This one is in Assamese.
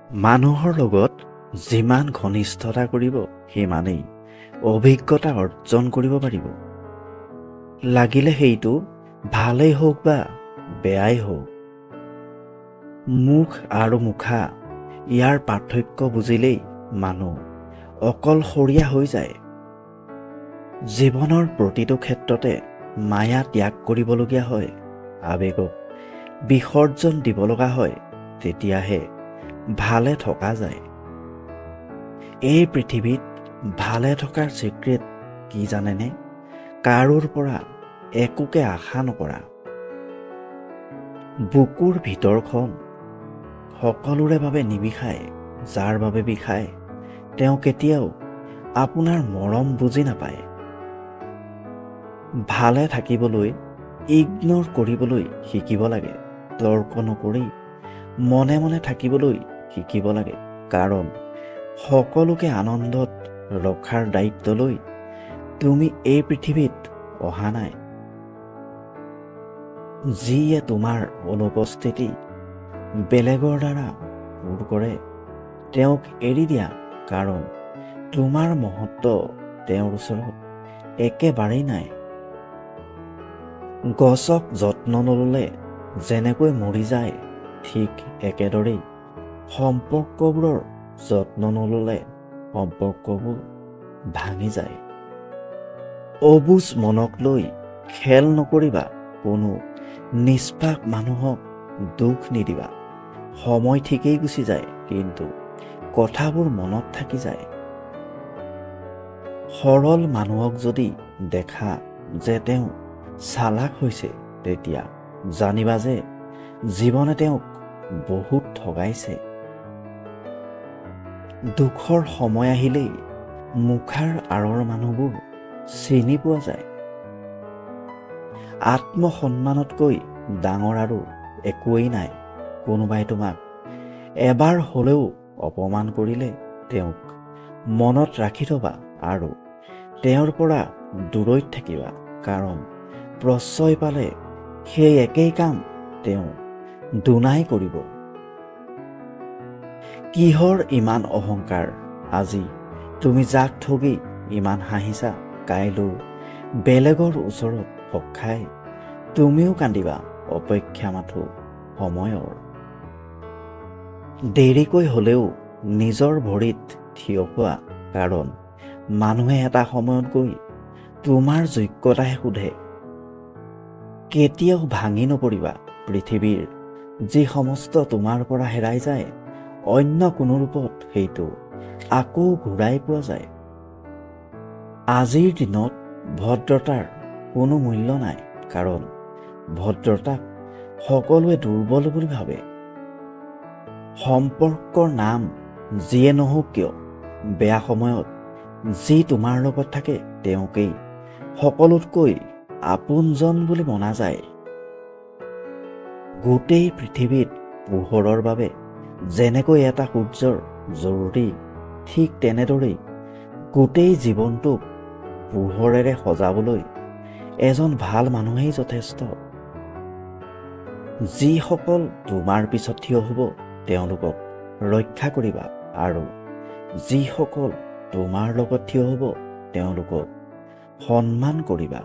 মানুহৰ লগত যিমান ঘনিষ্ঠতা কৰিব সিমানেই অভিজ্ঞতা অৰ্জন কৰিব পাৰিব। লাগিলে সেইটো ভালেই হওক বা বেয়াই হওক। মুখ আৰু মুখা ইয়াৰ পাৰ্থক্য বুজিলেই মানুহ অকলশৰীয়া হৈ যায়। জীৱনৰ প্ৰতিটো ক্ষেত্ৰতে মায়া ত্যাগ কৰিবলগীয়া হয়, আৱেগক বিসৰ্জন দিব লগা হয়, তেতিয়াহে ভালে থকা যায়। এই পৃথিৱীত ভালে থকাৰ চিক্ৰেট কি জানেনে? কাৰোৰ পৰা একোকে আশা নকৰা। বুকুৰ ভিতৰখন সকলোৰে বাবে নিবিষায়, যাৰ বাবে বিষায় তেওঁ কেতিয়াও আপোনাৰ মৰম বুজি নাপায়। ভালে থাকিবলৈ ইগনৰ কৰিবলৈ শিকিব লাগে, তৰ্ক নকৰি মনে মনে থাকিবলৈ শিকিব লাগে, কাৰণ সকলোকে আনন্দত ৰখাৰ দায়িত্ব লৈ তুমি এই পৃথিৱীত অহা নাই। যিয়ে তোমাৰ অনুপস্থিতি বেলেগৰ দ্বাৰা পূৰ কৰে তেওঁক এৰি দিয়া, কাৰণ তোমাৰ মহত্ব তেওঁৰ ওচৰত একেবাৰেই নাই। গছক যত্ন নললে যেনেকৈ মৰি যায়, ঠিক একেদৰেই সম্পৰ্কবোৰৰ যত্ন নললে সম্পৰ্কবোৰ ভাঙি যায়। অবুজ মনক লৈ খেল নকৰিবা, কোনো নিষ্পাপ মানুহক দুখ নিদিবা। সময় ঠিকেই গুচি যায়, কিন্তু কথাবোৰ মনত থাকি যায়। সৰল মানুহক যদি দেখা যে তেওঁ চালাক হৈছে, তেতিয়া জানিবা যে জীৱনে তেওঁক বহুত ঠগাইছে। দুখৰ সময় আহিলেই মুখাৰ আঁৰৰ মানুহবোৰ চিনি পোৱা যায়। আত্মসন্মানতকৈ ডাঙৰ আৰু একোৱেই নাই। কোনোবাই তোমাক এবাৰ হ'লেও অপমান কৰিলে তেওঁক মনত ৰাখি থবা আৰু তেওঁৰ পৰা দূৰৈত থাকিবা, কাৰণ প্ৰশ্ৰয় পালে সেই একেই কাম তেওঁ দুনাই কৰিব। কিহৰ ইমান অহংকাৰ? আজি তুমি যাক ঠগি ইমান হাঁহিছা, কাইলৈ বেলেগৰ ওচৰত ভক খাই তুমিও কান্দিবা। অপেক্ষা মাথো সময়ৰ। দেৰিকৈ হ'লেও নিজৰ ভৰিত থিয় হোৱা, কাৰণ মানুহে এটা সময়ত গৈ তোমাৰ যোগ্যতাহে সোধে। কেতিয়াও ভাঙি নপৰিবা। পৃথিৱীৰ যি সমস্ত তোমাৰ পৰা হেৰাই যায়, অন্য কোনো ৰূপত সেইটো আকৌ ঘূৰাই পোৱা যায়। আজিৰ দিনত ভদ্ৰতাৰ কোনো মূল্য নাই, কাৰণ ভদ্ৰতাক সকলোৱে দুৰ্বল বুলি ভাবে। সম্পৰ্কৰ নাম যিয়ে নহওক কিয়, বেয়া সময়ত যি তোমাৰ লগত থাকে তেওঁকেই সকলোতকৈ আপোনজন বুলি মনা যায়। গোটেই পৃথিৱীত পোহৰৰ বাবে যেনেকৈ এটা সূৰ্যৰ জৰুৰী, ঠিক তেনেদৰেই গোটেই জীৱনটোক পোহৰেৰে সজাবলৈ এজন ভাল মানুহেই যথেষ্ট। যিসকল তোমাৰ পিছত থিয় হ'ব তেওঁলোকক ৰক্ষা কৰিবা, আৰু যিসকল তোমাৰ লগত থিয় হ'ব তেওঁলোকক সন্মান কৰিবা।